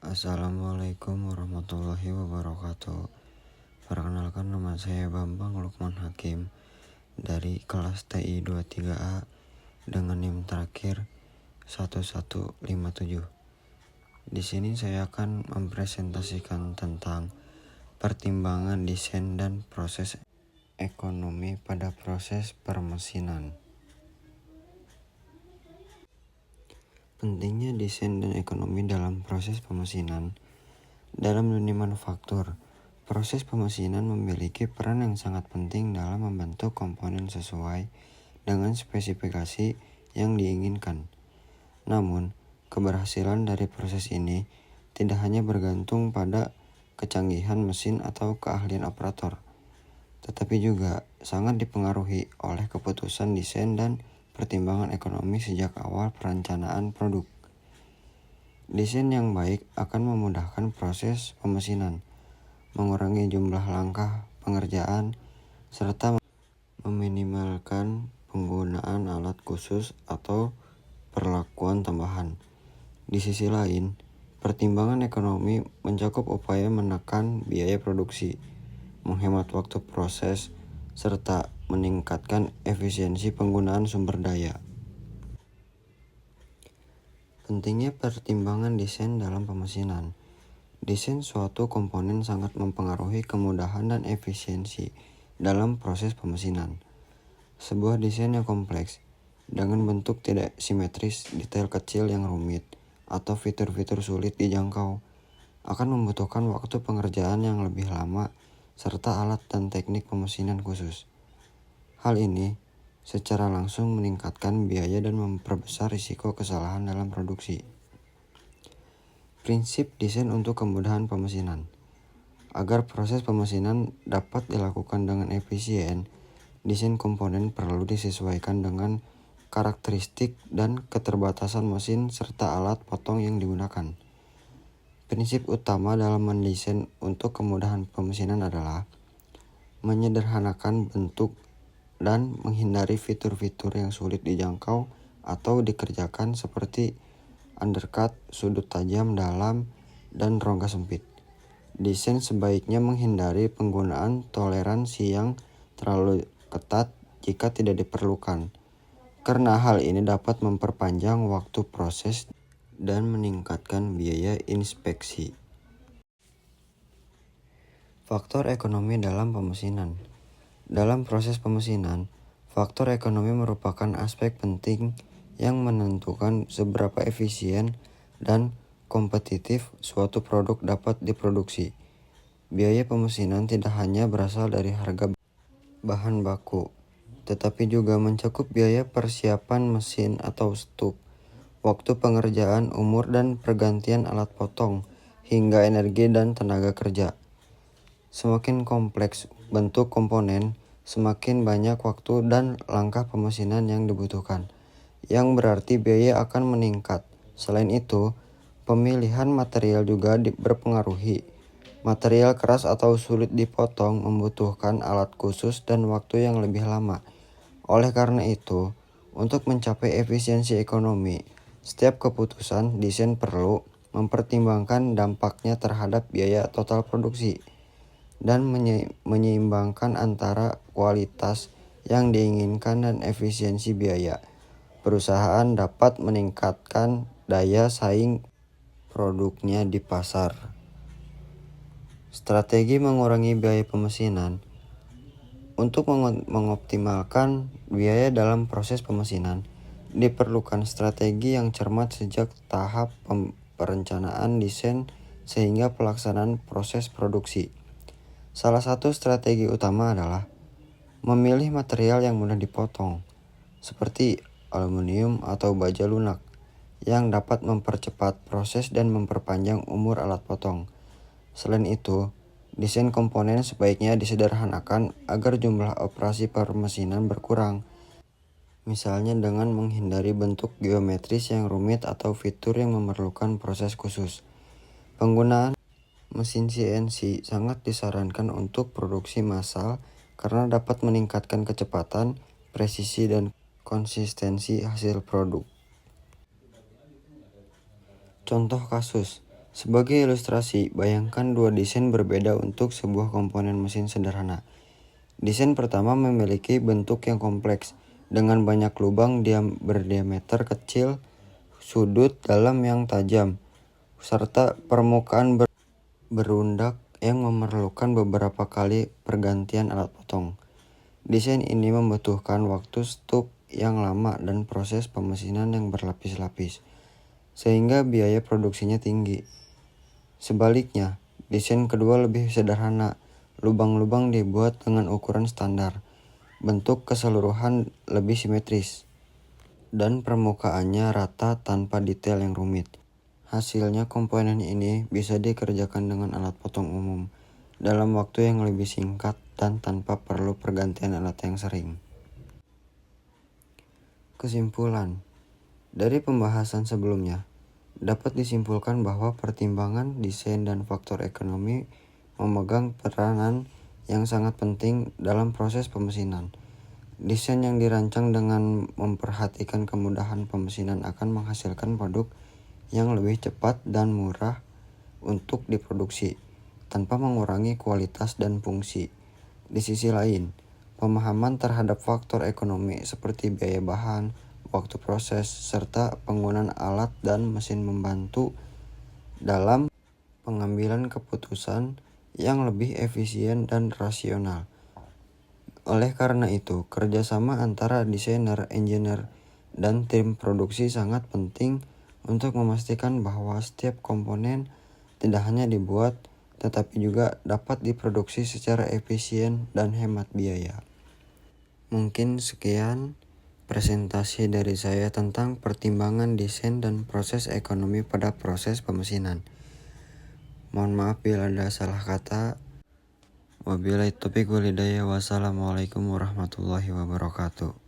Assalamualaikum warahmatullahi wabarakatuh. Perkenalkan, nama saya Bambang Lukman Hakim dari kelas TI 23A dengan NIM terakhir 1157. Di sini saya akan mempresentasikan tentang pertimbangan desain dan proses ekonomi pada proses permesinan. Pentingnya desain dan ekonomi dalam proses pemesinan. Dalam dunia manufaktur, proses pemesinan memiliki peran yang sangat penting dalam membentuk komponen sesuai dengan spesifikasi yang diinginkan. Namun, keberhasilan dari proses ini tidak hanya bergantung pada kecanggihan mesin atau keahlian operator, tetapi juga sangat dipengaruhi oleh keputusan desain dan pertimbangan ekonomi sejak awal perencanaan produk. Desain yang baik akan memudahkan proses pemesinan, mengurangi jumlah langkah pengerjaan, serta meminimalkan penggunaan alat khusus atau perlakuan tambahan. Di sisi lain, pertimbangan ekonomi mencakup upaya menekan biaya produksi, menghemat waktu proses, serta meningkatkan efisiensi penggunaan sumber daya. Pentingnya pertimbangan desain dalam pemesinan. Desain suatu komponen sangat mempengaruhi kemudahan dan efisiensi dalam proses pemesinan. Sebuah desain yang kompleks, dengan bentuk tidak simetris, detail kecil yang rumit, atau fitur-fitur sulit dijangkau, akan membutuhkan waktu pengerjaan yang lebih lama serta alat dan teknik pemesinan khusus. Hal ini secara langsung meningkatkan biaya dan memperbesar risiko kesalahan dalam produksi. Prinsip desain untuk kemudahan pemesinan. Agar proses pemesinan dapat dilakukan dengan efisien, desain komponen perlu disesuaikan dengan karakteristik dan keterbatasan mesin serta alat potong yang digunakan. Prinsip utama dalam mendesain untuk kemudahan pemesinan adalah menyederhanakan bentuk dan menghindari fitur-fitur yang sulit dijangkau atau dikerjakan seperti undercut, sudut tajam dalam, dan rongga sempit. Desain sebaiknya menghindari penggunaan toleransi yang terlalu ketat jika tidak diperlukan, karena hal ini dapat memperpanjang waktu proses dan meningkatkan biaya inspeksi. Faktor ekonomi dalam pemesinan. Dalam proses pemesinan, faktor ekonomi merupakan aspek penting yang menentukan seberapa efisien dan kompetitif suatu produk dapat diproduksi. Biaya pemesinan tidak hanya berasal dari harga bahan baku, tetapi juga mencakup biaya persiapan mesin atau stup, waktu pengerjaan, umur dan pergantian alat potong, hingga energi dan tenaga kerja. Semakin kompleks bentuk komponen, semakin banyak waktu dan langkah pemesinan yang dibutuhkan, yang berarti biaya akan meningkat. Selain itu, pemilihan material juga berpengaruhi. Material keras atau sulit dipotong membutuhkan alat khusus dan waktu yang lebih lama. Oleh karena itu, untuk mencapai efisiensi ekonomi, setiap keputusan desain perlu mempertimbangkan dampaknya terhadap biaya total produksi dan menyeimbangkan antara kualitas yang diinginkan dan efisiensi biaya. Perusahaan dapat meningkatkan daya saing produknya di pasar. Strategi mengurangi biaya pemesinan. Untuk mengoptimalkan biaya dalam proses pemesinan, diperlukan strategi yang cermat sejak tahap perencanaan desain sehingga pelaksanaan proses produksi. Salah satu strategi utama adalah memilih material yang mudah dipotong, seperti aluminium atau baja lunak, yang dapat mempercepat proses dan memperpanjang umur alat potong. Selain itu, desain komponen sebaiknya disederhanakan agar jumlah operasi permesinan berkurang, misalnya dengan menghindari bentuk geometris yang rumit atau fitur yang memerlukan proses khusus. Penggunaan mesin CNC sangat disarankan untuk produksi massal karena dapat meningkatkan kecepatan, presisi, dan konsistensi hasil produk. Contoh kasus, Sebagai ilustrasi, bayangkan dua desain berbeda untuk sebuah komponen mesin sederhana. Desain pertama memiliki bentuk yang kompleks, dengan banyak lubang berdiameter kecil, sudut dalam yang tajam, serta permukaan berundak yang memerlukan beberapa kali pergantian alat potong. Desain ini membutuhkan waktu stuck yang lama dan proses pemesinan yang berlapis-lapis, sehingga biaya produksinya tinggi. Sebaliknya, desain kedua lebih sederhana. Lubang-lubang dibuat dengan ukuran standar, bentuk keseluruhan lebih simetris, dan permukaannya rata tanpa detail yang rumit. Hasilnya, komponen ini bisa dikerjakan dengan alat potong umum, dalam waktu yang lebih singkat dan tanpa perlu pergantian alat yang sering. Kesimpulan dari pembahasan sebelumnya, dapat disimpulkan bahwa pertimbangan desain dan faktor ekonomi memegang peranan yang sangat penting dalam proses pemesinan. Desain yang dirancang dengan memperhatikan kemudahan pemesinan akan menghasilkan produk yang lebih cepat dan murah untuk diproduksi, tanpa mengurangi kualitas dan fungsi. Di sisi lain, pemahaman terhadap faktor ekonomi seperti biaya bahan, waktu proses, serta penggunaan alat dan mesin membantu dalam pengambilan keputusan yang lebih efisien dan rasional. Oleh karena itu, kerjasama antara desainer, engineer, dan tim produksi sangat penting untuk memastikan bahwa setiap komponen tidak hanya dibuat, tetapi juga dapat diproduksi secara efisien dan hemat biaya. Mungkin sekian presentasi dari saya tentang pertimbangan desain dan proses ekonomi pada proses pemesinan. Mohon maaf bila ada salah kata. Wabillahi taufiq wal hidayah. Wassalamualaikum warahmatullahi wabarakatuh.